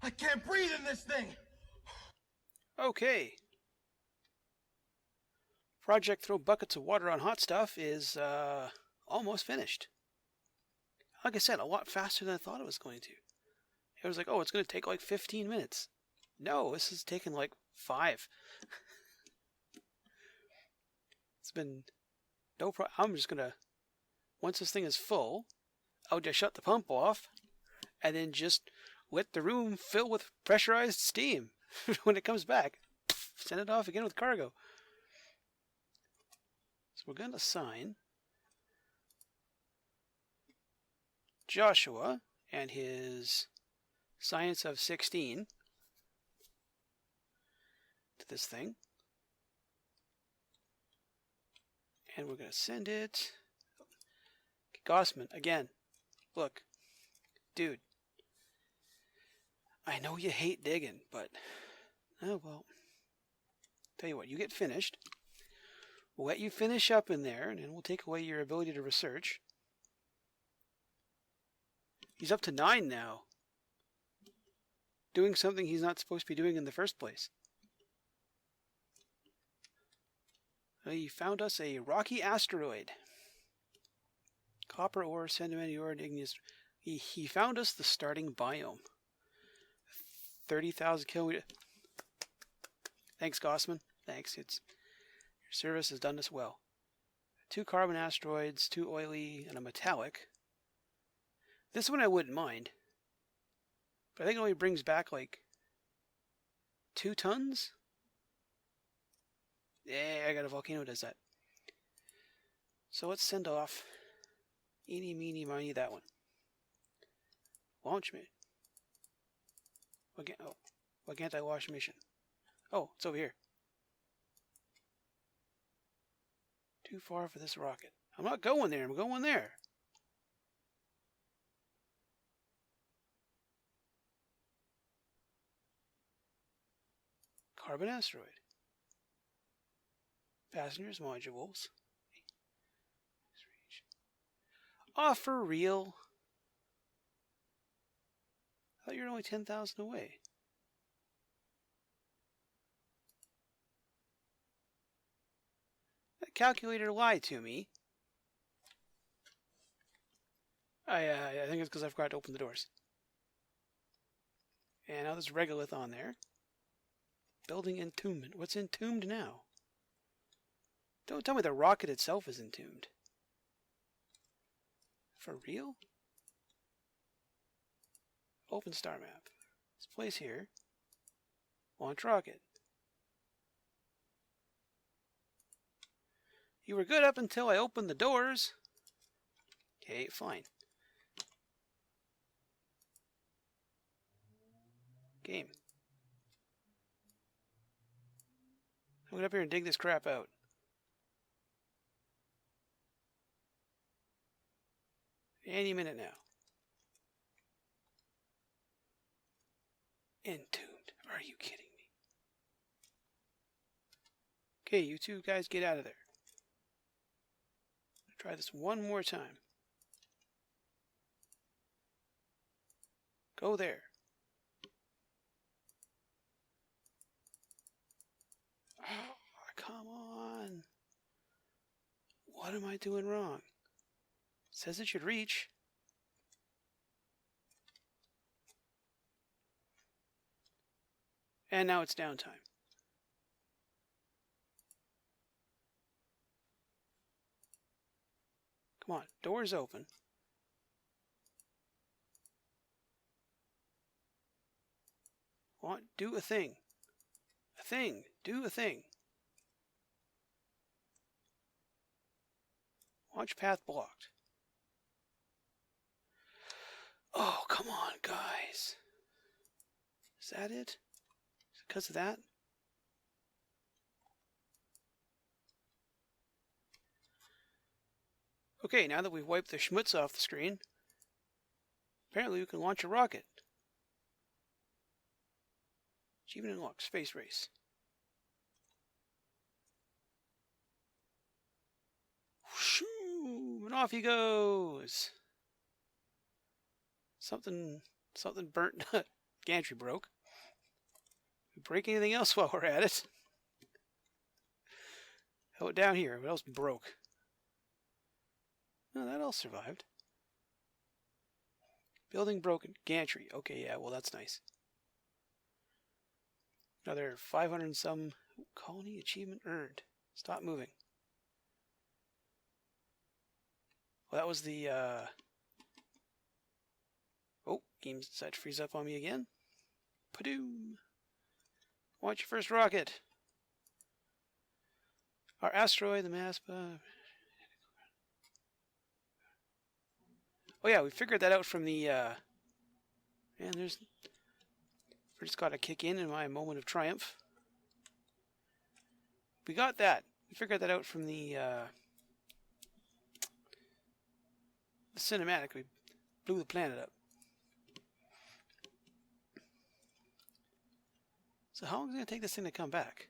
I can't breathe in this thing! Okay. Project Throw Buckets of Water on Hot Stuff is almost finished. Like I said, a lot faster than I thought it was going to. It was like, oh, it's going to take like 15 minutes. No, this has taken like 5. It's been no problem. I'm just going to, once this thing is full, I'll just shut the pump off and then just let the room fill with pressurized steam. When it comes back, send it off again with cargo. So we're going to assign Joshua and his Science of 16 to this thing. And we're going to send it. Gossman, again. Look, dude. I know you hate digging, but oh well. Tell you what, you get finished. We'll let you finish up in there, and then we'll take away your ability to research. He's up to 9 now. Doing something he's not supposed to be doing in the first place. He found us a rocky asteroid. Copper ore, sedimentary ore, and igneous. He found us the starting biome. 30,000 kilometers. Thanks, Gossman. Thanks. Your service has done us well. 2 carbon asteroids, 2 oily, and a metallic. This one I wouldn't mind. But I think it only brings back like 2 tons? Yeah, I got a volcano that does that. So let's send off eeny, meeny, miny, that one. Launch me. Why can't I launch mission? Oh, it's over here. Too far for this rocket. I'm not going there, I'm going there. Carbon asteroid. Passengers modules. Oh, for real? I thought you were only 10,000 away. That calculator lied to me. I think it's because I forgot to open the doors. And now there's regolith on there. Building entombment. What's entombed now? Don't tell me the rocket itself is entombed. For real? Open star map. This place here. Launch rocket. You were good up until I opened the doors. Okay, fine. Game. I'm going up here and dig this crap out. Any minute now. Entombed. Are you kidding me? Okay, you 2 guys get out of there. Try this one more time. Go there. Oh, come on. What am I doing wrong? It says it should reach. And now it's downtime. Come on, doors open. Do a thing. A thing. Do a thing. Launch path blocked. Oh, come on, guys. Is that it? Is it because of that? Okay, now that we've wiped the schmutz off the screen, apparently we can launch a rocket. Achievement unlocked. Space race. Shoo! And off he goes. Something burnt. gantry broke. We break anything else while we're at it? How about down here? What else broke? No, that all survived. Building broken. Gantry. Okay, yeah, well, that's nice. Another 500 and some colony achievement earned. Stop moving. Well, that was the, Oh, game's decided to freeze up on me again. Padoom! Launch your first rocket! Our asteroid, the mass... Oh yeah, we figured that out from the, Man, there's... I just got to kick in my moment of triumph. We got that. We figured that out from the cinematic. We blew the planet up. So how long is it going to take this thing to come back?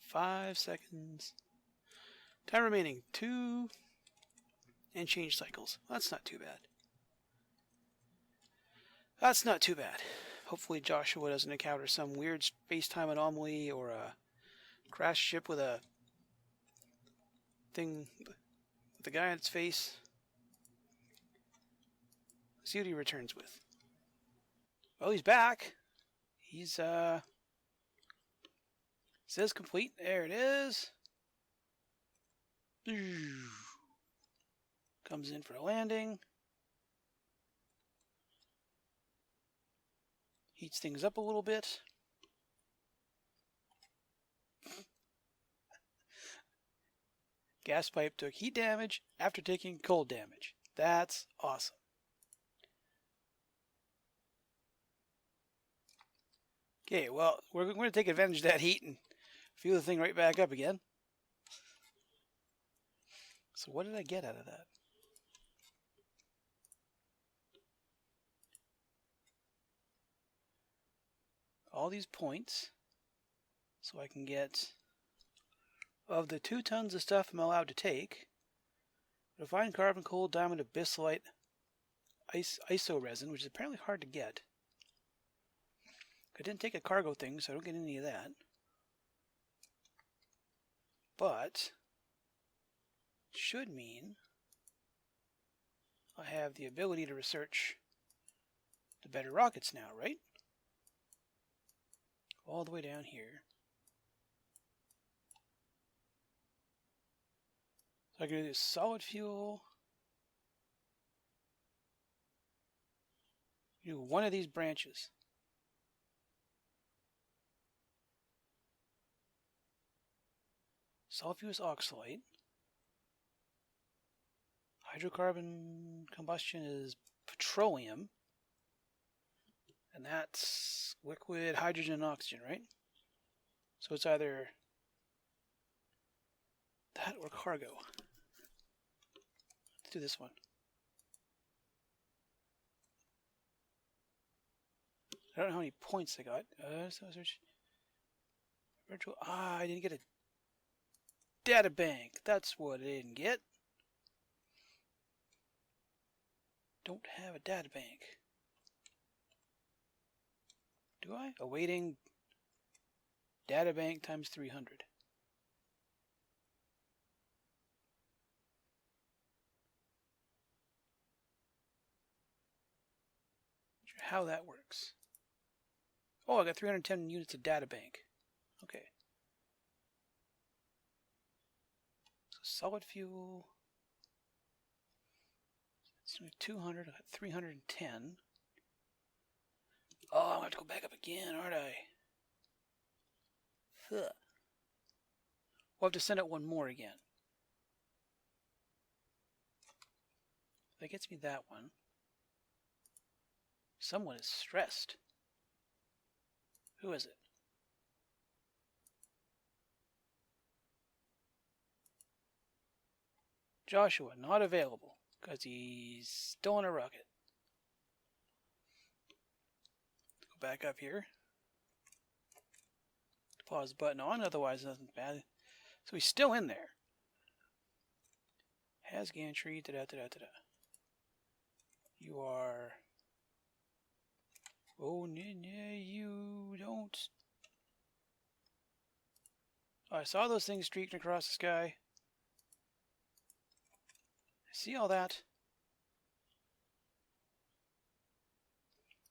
Five seconds. Time remaining. 2 and change cycles. Well, that's not too bad. That's not too bad. Hopefully Joshua doesn't encounter some weird space-time anomaly or a crash ship with a thing with a guy on its face. See what he returns with. Well, he's back. He's says complete. There it is. Comes in for a landing. Heats things up a little bit. Gas pipe took heat damage after taking cold damage. That's awesome. Okay, well, we're going to take advantage of that heat and fuel the thing right back up again. So what did I get out of that? All these points, so I can get, of the 2 tons of stuff I'm allowed to take, refined carbon, coal, diamond, abyssalite, iso resin, which is apparently hard to get. I didn't take a cargo thing, so I don't get any of that. But it should mean I have the ability to research the better rockets now, right? All the way down here. So I can do solid fuel. Do one of these branches. Sulfurous oxalate. Hydrocarbon combustion is petroleum. And that's liquid hydrogen and oxygen, right? So it's either that or cargo. Let's do this one. I don't know how many points I got. Virtual. I didn't get a data bank. That's what I didn't get. Don't have a data bank. Do I? Awaiting data bank times 300. Not sure how that works. Oh, I got 310 units of data bank. Okay. So solid fuel. It's 200. I got 310. Oh, I'm going to have to go back up again, aren't I? We'll have to send out one more again. That gets me that one. Someone is stressed. Who is it? Joshua, not available, because he's still on a rocket. Go back up here. Pause the button on, otherwise nothing's bad. So he's still in there. Has gantry. Da da da da da. You are. Oh, you don't. Oh, I saw those things streaking across the sky. I see all that.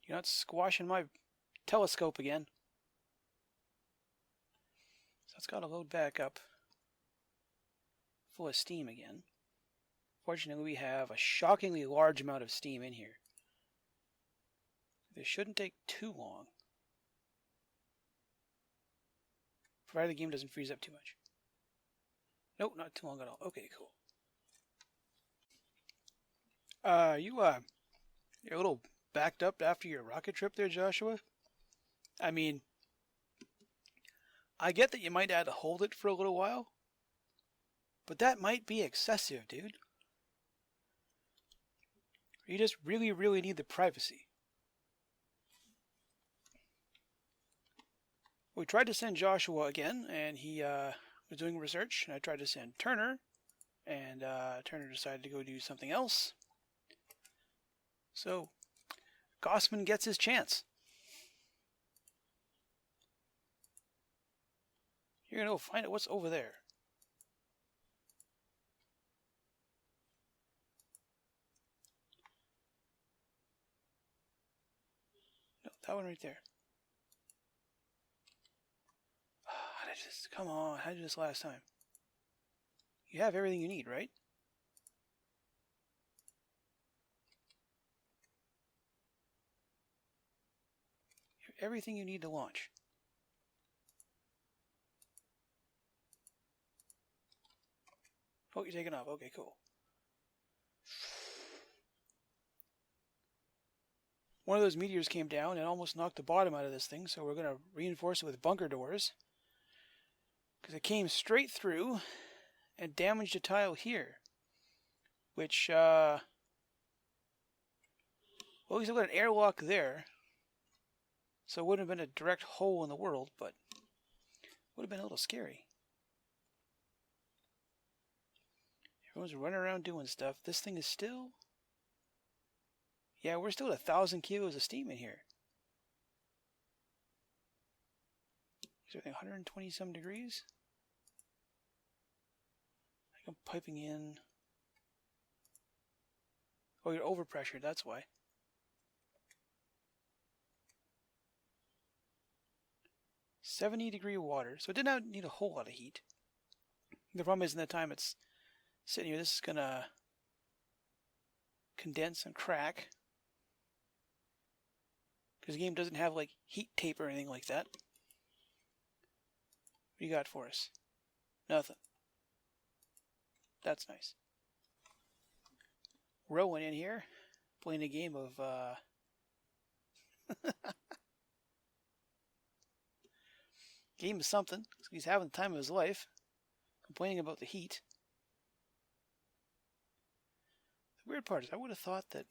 You're not squashing my telescope again. So it's got to load back up. Full of steam again. Fortunately, we have a shockingly large amount of steam in here. This shouldn't take too long. Provided the game doesn't freeze up too much. Nope, not too long at all. Okay, cool. You're a little backed up after your rocket trip there, Joshua. I mean, I get that you might have to hold it for a little while, but that might be excessive, dude. You just really, really need the privacy. We tried to send Joshua again, and he was doing research, and I tried to send Turner, and Turner decided to go do something else. So, Gossman gets his chance. You're going to go find out what's over there. No, that one right there. How did this? Come on, how did this last time? You have everything you need, right? You have everything you need to launch. Oh, you're taking off. Okay, cool. One of those meteors came down and almost knocked the bottom out of this thing, so we're going to reinforce it with bunker doors. Because it came straight through and damaged a tile here. Which, well, we still got an airlock there. So it wouldn't have been a direct hole in the world, but would have been a little scary. Everyone's running around doing stuff. This thing is still... Yeah, we're still at 1,000 kilos of steam in here. Is everything 120 some degrees? I think I'm piping in... Oh, you're overpressured, that's why. $70-degree water, so it did not need a whole lot of heat. The problem is in the time it's sitting here, this is gonna condense and crack. Because the game doesn't have like heat tape or anything like that. What do you got for us? Nothing. That's nice. Rowan in here, playing a game of game of something. He's having the time of his life, complaining about the heat. The weird part is I would have thought that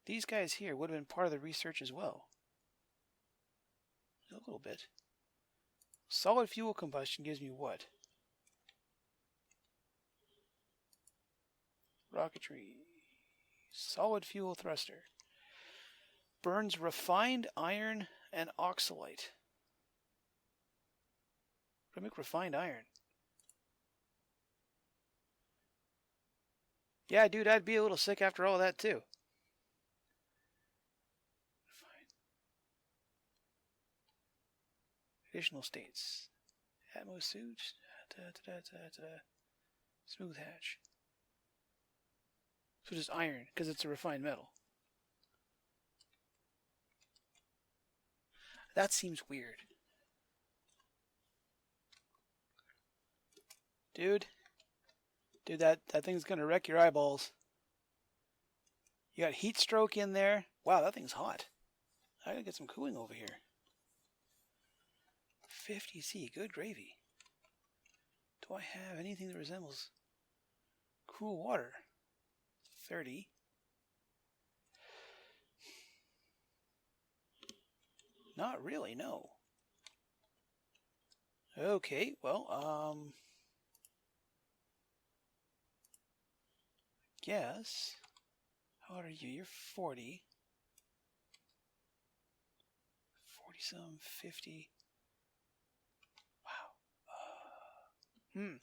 these guys here would have been part of the research as well. A little bit. Solid fuel combustion gives me what? Rocketry. Solid fuel thruster. Burns refined iron and oxalite. What do I make refined iron? Yeah, dude, I'd be a little sick after all that too. Additional states. Atmos suit. Smooth hatch. So just iron, because it's a refined metal. That seems weird. Dude, that thing's gonna wreck your eyeballs. You got heat stroke in there. Wow, that thing's hot. I gotta get some cooling over here. 50C, good gravy. Do I have anything that resembles cool water? 30. Not really, no. Okay, well, guess. How old are you? You're 40. 40-some, 50. Wow. I'm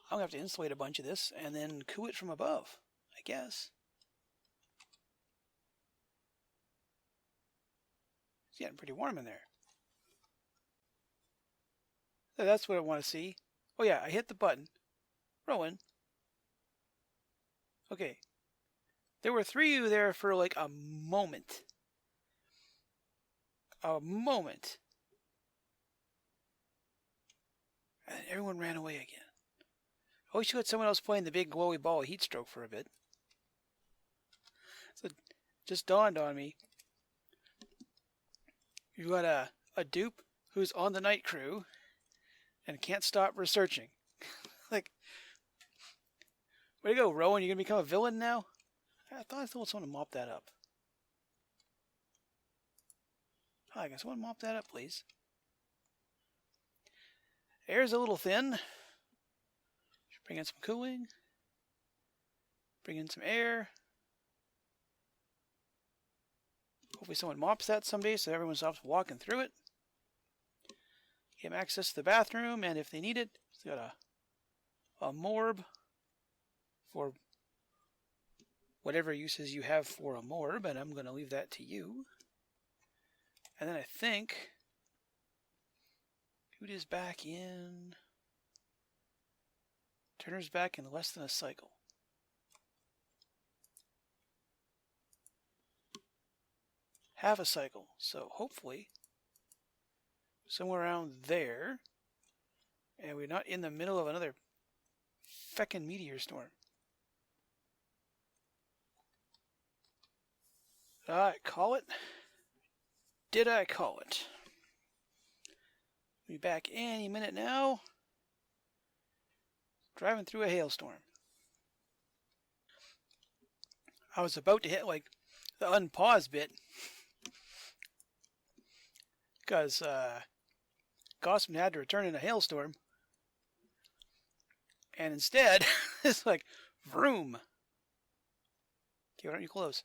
gonna have to insulate a bunch of this and then cool it from above, I guess. It's getting pretty warm in there. So that's what I want to see. Oh yeah, I hit the button. Rowan. Okay. There were 3 of you there for like a moment. A moment. And everyone ran away again. I wish you had someone else playing the big glowy ball of heat stroke for a bit. So it just dawned on me. You got a dupe who's on the night crew and can't stop researching. Like, way to go, Rowan. You're going to become a villain now? I thought I told someone to mop that up. Hi, can someone mop that up, please? Air's a little thin. Should bring in some cooling. Bring in some air. Hopefully someone mops that someday so everyone stops walking through it. Give them access to the bathroom, and if they need it, it's got a morb for whatever uses you have for a morb, and I'm going to leave that to you. And then I think Hoot is back in. Turner's back in less than a cycle. Half a cycle. So hopefully somewhere around there, and we're not in the middle of another feckin' meteor storm. Did I call it? Did I call it? Be back any minute now. Driving through a hailstorm. I was about to hit like the unpause bit because Gossman had to return in a hailstorm, and instead it's like vroom. Okay, why don't you close?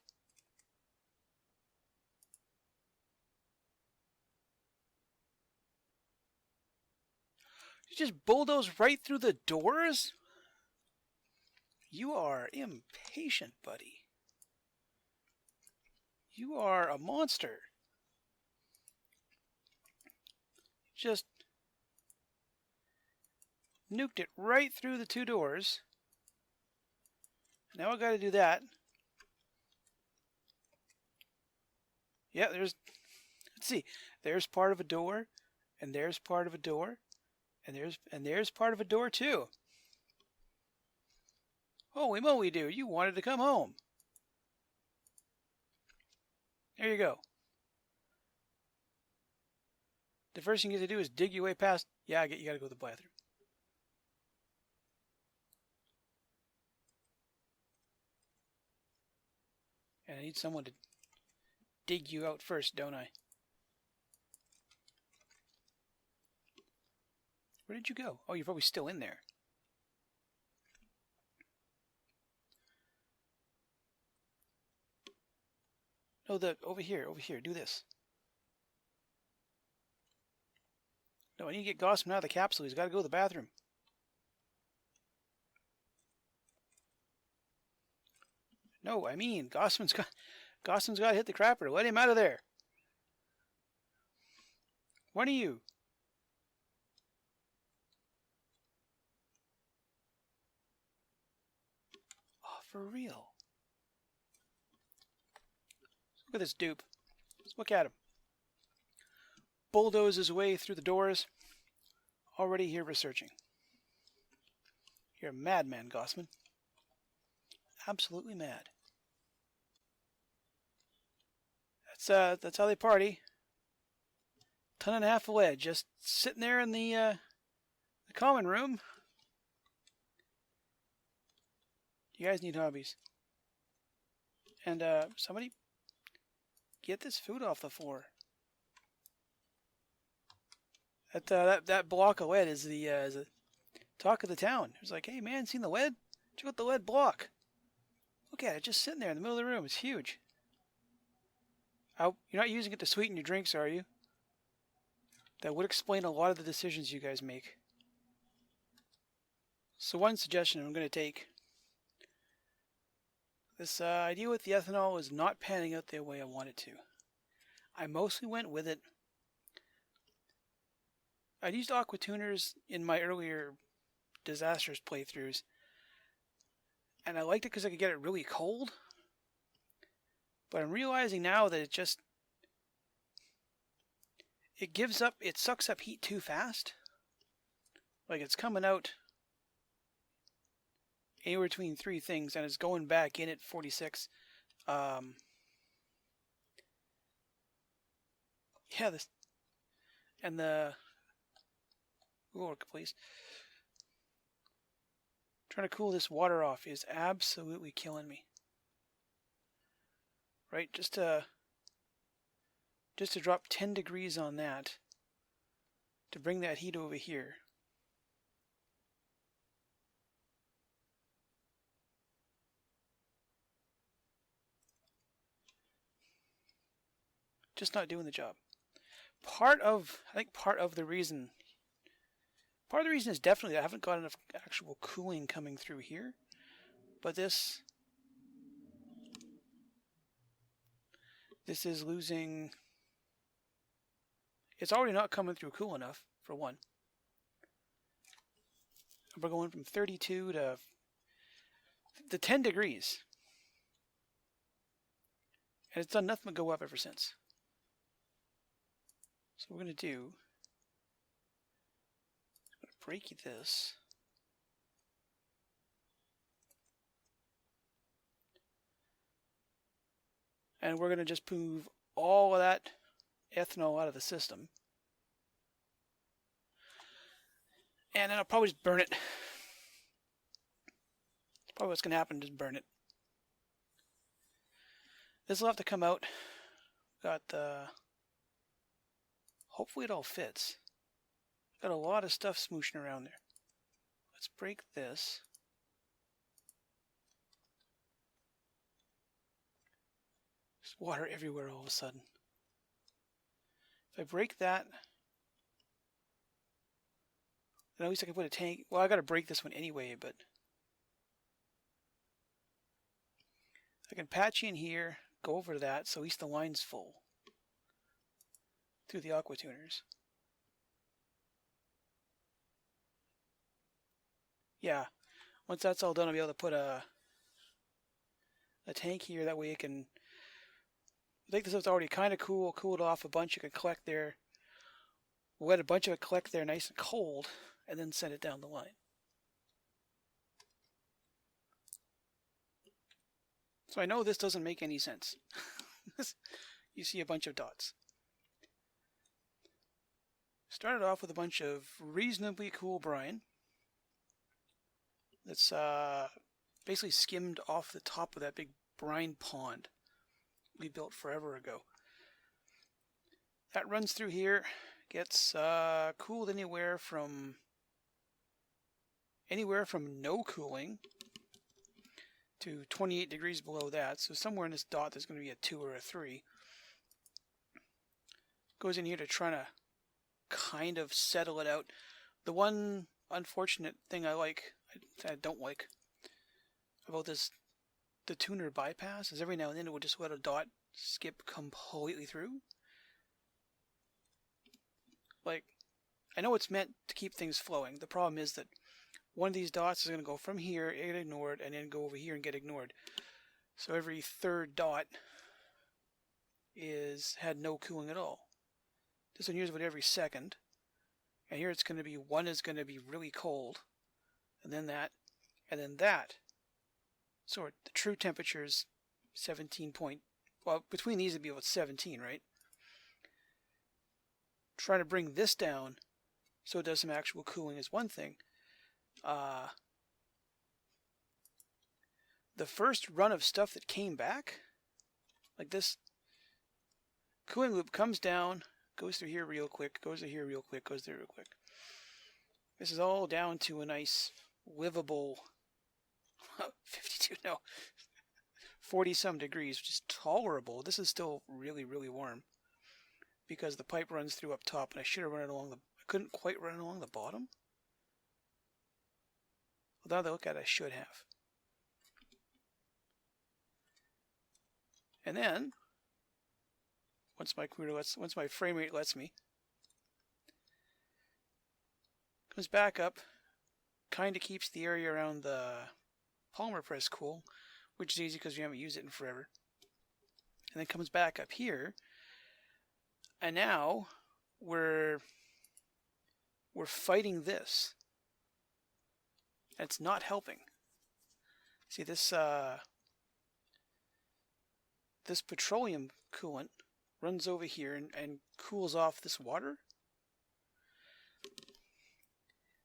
You just bulldoze right through the doors? You are impatient, buddy. You are a monster. Just nuked it right through the 2 doors. Now I gotta do that. Yeah, let's see. There's part of a door, and there's part of a door, and there's part of a door too. Holy moly, dude, you wanted to come home. There you go. The first thing you have to do is dig your way past. Yeah, you gotta go to the bathroom. And I need someone to dig you out first, don't I? Where did you go? Oh, you're probably still in there. No, over here, do this. No, I need to get Gossman out of the capsule. He's got to go to the bathroom. No, I mean, Gossman's got to hit the crapper. Let him out of there. One of you. Oh, for real. Look at this dupe. Let's look at him. Bulldoze his way through the doors. Already here researching. You're a madman, Gossman. Absolutely mad. That's how they party. 1.5 tons of lead just sitting there in the common room. You guys need hobbies. And somebody get this food off the floor. That block of lead is the talk of the town. It's like, hey man, seen the lead? Check out the lead block. Look at it, just sitting there in the middle of the room. It's huge. You're not using it to sweeten your drinks, are you? That would explain a lot of the decisions you guys make. So one suggestion I'm going to take. This idea with the ethanol is not panning out the way I want it to. I mostly went with it. I'd used aqua tuners in my earlier disastrous playthroughs, and I liked it because I could get it really cold. But I'm realizing now that it sucks up heat too fast. Like it's coming out anywhere between 3 things, and it's going back in at 46. Yeah, this and the work, please. Trying to cool this water off is absolutely killing me. Right, just to drop 10 degrees on that to bring that heat over here. Just not doing the job. I think part of the reason is definitely that I haven't got enough actual cooling coming through here. But this is losing. It's already not coming through cool enough, for one. We're going from 32 to 10 degrees. And it's done nothing but go up ever since. So what we're going to do, I'm going to break this. And we're going to just move all of that ethanol out of the system. And then I'll probably just burn it. That's probably what's going to happen, just burn it. This will have to come out. Got the... Hopefully it all fits. Got a lot of stuff smooshing around there. Let's break this. There's water everywhere all of a sudden. If I break that, then at least I can put a tank. Well, I got to break this one anyway, but I can patch in here, go over to that, so at least the line's full through the aqua tuners. Yeah, once that's all done, I'll be able to put a tank here. That way it can. I think this is already kind of cool. Cooled off a bunch. You can collect there. We'll let a bunch of it collect there, nice and cold, and then send it down the line. So I know this doesn't make any sense. You see a bunch of dots. Started off with a bunch of reasonably cool brine that's basically skimmed off the top of that big brine pond we built forever ago. That runs through here, gets cooled anywhere from no cooling to 28 degrees below that. So somewhere in this dot there's going to be a 2 or a 3. Goes in here to try to kind of settle it out. The one unfortunate thing I don't like about the tuner bypass is every now and then it will just let a dot skip completely through. Like, I know it's meant to keep things flowing. The problem is that one of these dots is going to go from here, get ignored, and then go over here and get ignored. So every third dot had no cooling at all. This one here's about every second. And here it's going to be, one is going to be really cold. And then that. And then that. So the true temperature is 17 point... Well, between these it'd be about 17, right? Trying to bring this down so it does some actual cooling is one thing. The first run of stuff that came back, like this cooling loop comes down, goes through here real quick, goes to here real quick, goes there real quick. This is all down to a nice livable 52, no. 40 some degrees, which is tolerable. This is still really, really warm because the pipe runs through up top, and I should have run it along the, I couldn't quite run it along the bottom. Although they look at it, I should have. And then, once my frame rate lets me, comes back up, kind of keeps the area around the polymer press cool, which is easy because we haven't used it in forever. And then comes back up here, and now we're fighting this. And it's not helping. See, this this petroleum coolant runs over here and cools off this water.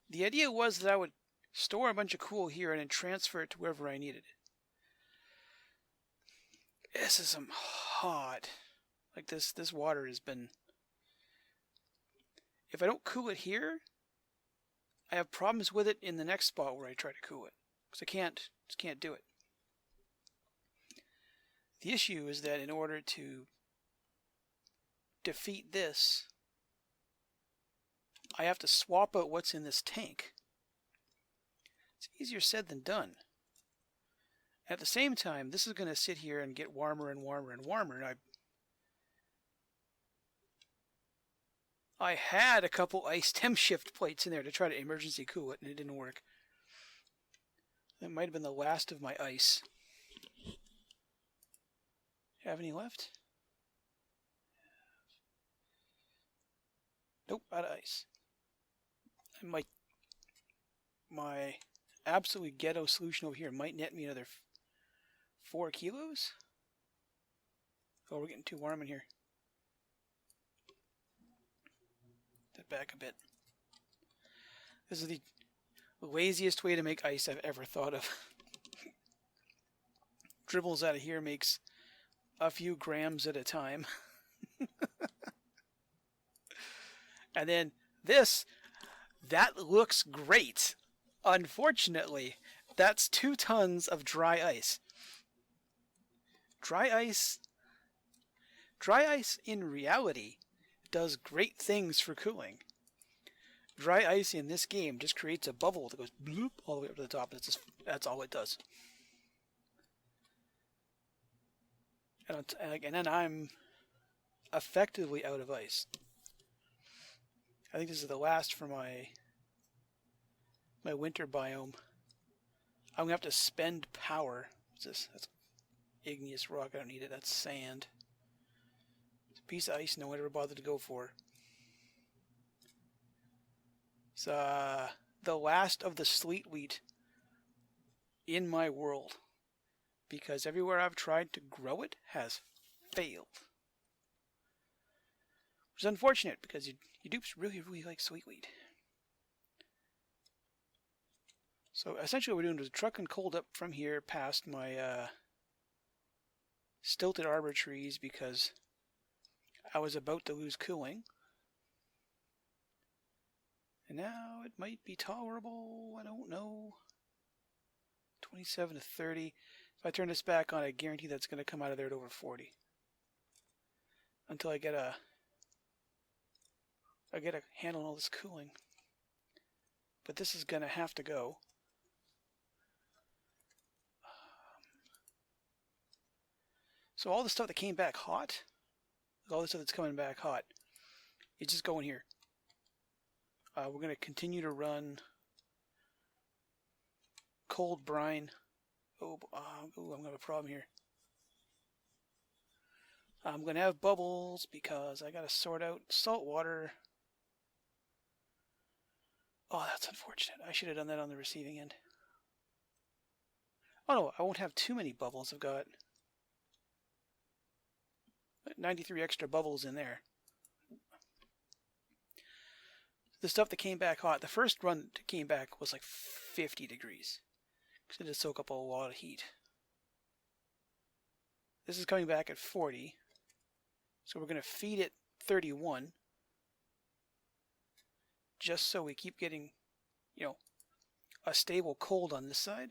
The idea was that I would store a bunch of cool here and then transfer it to wherever I needed it. This is some hot. Like this water has been... If I don't cool it here, I have problems with it in the next spot where I try to cool it. Because I just can't do it. The issue is that in order to defeat this, I have to swap out what's in this tank. It's easier said than done. At the same time, this is going to sit here and get warmer and warmer and warmer. And I had a couple ice temp shift plates in there to try to emergency cool it, and it didn't work. That might have been the last of my ice. Have any left? Nope, out of ice. And my absolutely ghetto solution over here might net me another 4 kilos. Oh, we're getting too warm in here. That back a bit. This is the laziest way to make ice I've ever thought of. Dribbles out of here makes a few grams at a time. And then this, that looks great. Unfortunately, that's 2 tons of dry ice. Dry ice in reality does great things for cooling. Dry ice in this game just creates a bubble that goes bloop all the way up to the top. That's all it does. And then I'm effectively out of ice. I think this is the last for my winter biome. I'm gonna have to spend power. What's this? That's igneous rock. I don't need it. That's sand. It's a piece of ice no one ever bothered to go for. It's the last of the sleet wheat in my world, because everywhere I've tried to grow it has failed. Which is unfortunate, because you dupes really, really like sweet wheat. So essentially what we're doing is trucking cold up from here past my stilted arbor trees because I was about to lose cooling. And now it might be tolerable, I don't know. 27 to 30. If I turn this back on, I guarantee that's going to come out of there at over 40. Until I get a handle on all this cooling. But this is going to have to go. So all the stuff that came back hot, all the stuff that's coming back hot, it's just going here. We're going to continue to run cold brine. I'm going to have a problem here. I'm going to have bubbles because I got to sort out salt water. Oh, that's unfortunate. I should have done that on the receiving end. Oh no, I won't have too many bubbles. I've got 93 extra bubbles in there. The stuff that came back hot, the first run that came back was like 50 degrees. Because it just soak up a lot of heat. This is coming back at 40. So we're going to feed it 31. Just so we keep getting, a stable cold on this side.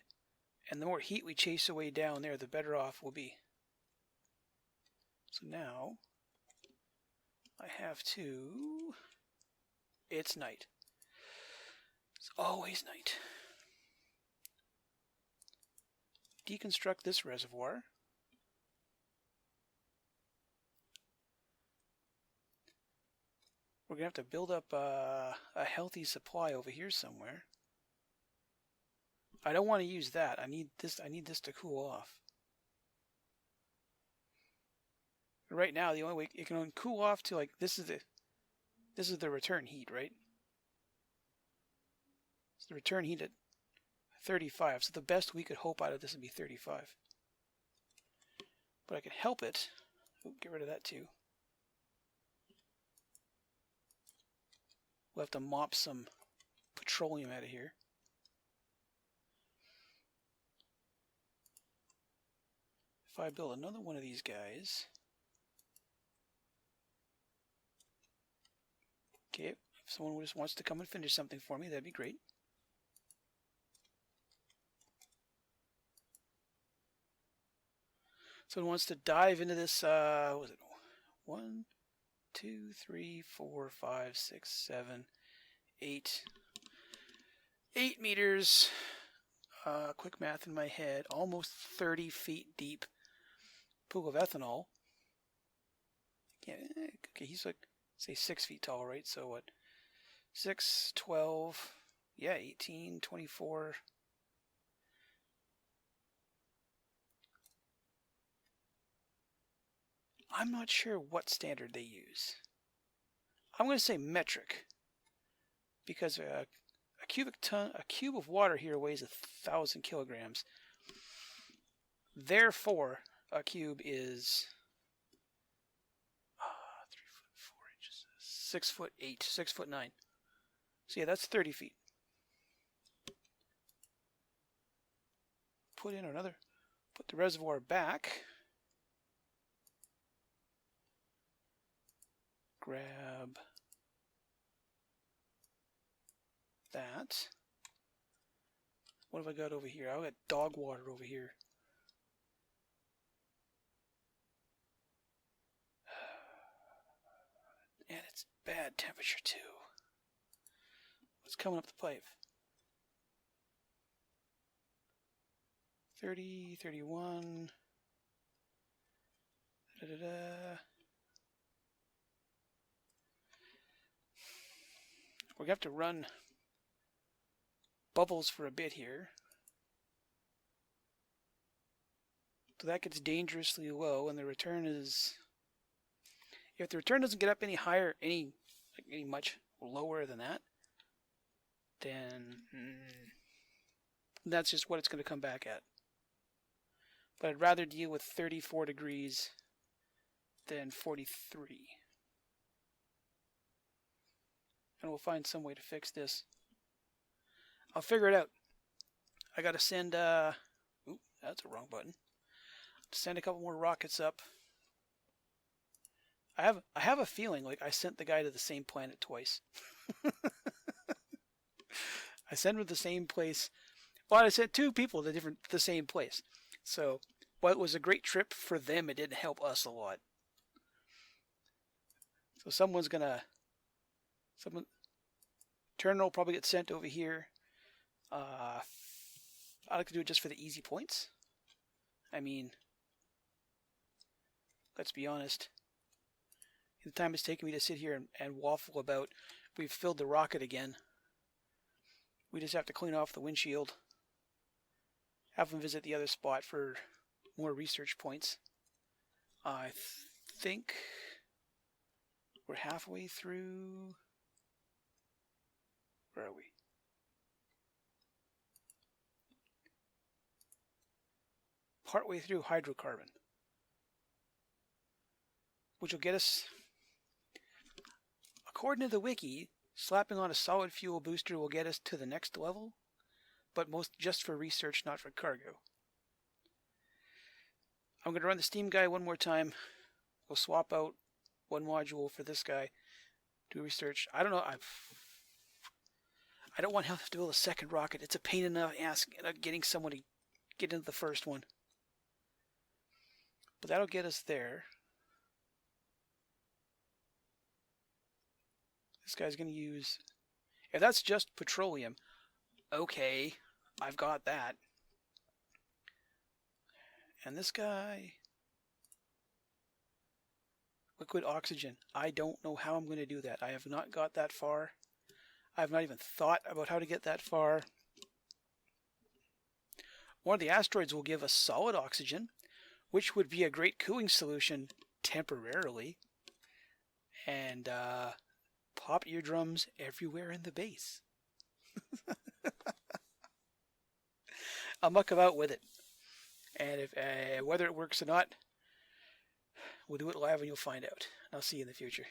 And the more heat we chase away down there, the better off we'll be. So now I have to... It's night. It's always night. Deconstruct this reservoir. We're going to have to build up a healthy supply over here somewhere. I don't want to use that. I need this to cool off. Right now, the only way it can only cool off to, like, this is the return heat, right? It's the return heat at 35. So the best we could hope out of this would be 35. But I can help it. Ooh, get rid of that too. We'll have to mop some petroleum out of here. If I build another one of these guys... Okay, if someone just wants to come and finish something for me, that'd be great. Someone wants to dive into this, what was it? 1, 2, 3, 4, 5, 6, 7, 8. 8 meters. Quick math in my head. Almost 30 feet deep pool of ethanol. Yeah, okay, he's like, say 6 feet tall, right? So what? 6, 12, yeah, 18, 24. I'm not sure what standard they use. I'm going to say metric, because a cube of water here weighs 1,000 kilograms. Therefore, a cube is 3 foot 4 inches, 6 foot 8, 6 foot 9. So yeah, that's 30 feet. Put the reservoir back. Grab that. What have I got over here? I've got dog water over here. And it's bad temperature too. What's coming up the pipe? 30, 31. We're going to have to run bubbles for a bit here. So that gets dangerously low, and the return is... If the return doesn't get up any higher, any much lower than that, then that's just what it's going to come back at. But I'd rather deal with 34 degrees than 43. And we'll find some way to fix this. I'll figure it out. I gotta send, ooh, that's a wrong button. Send a couple more rockets up. I have a feeling like I sent the guy to the same planet twice. I sent him to the same place. Well, I sent 2 people to the same place. So, while it was a great trip for them, it didn't help us a lot. So terminal will probably get sent over here. I like to do it just for the easy points. I mean, let's be honest. The time it's taken me to sit here and waffle about, we've filled the rocket again. We just have to clean off the windshield. Have them visit the other spot for more research points. I think we're halfway through. Where are we? Partway through hydrocarbon, which will get us, according to the wiki, slapping on a solid fuel booster will get us to the next level, but most just for research, not for cargo. I'm going to run the steam guy one more time. We'll swap out one module for this guy. Do research. I don't know. I don't want to have to build a second rocket. It's a pain in the ass getting someone to get into the first one. But that'll get us there. This guy's going to use... If that's just petroleum, okay, I've got that. And this guy... Liquid oxygen. I don't know how I'm going to do that. I have not got that far. I have not even thought about how to get that far. One of the asteroids will give us solid oxygen, which would be a great cooling solution temporarily. And pop eardrums everywhere in the base. I'll muck about with it. And if whether it works or not, we'll do it live and you'll find out. I'll see you in the future.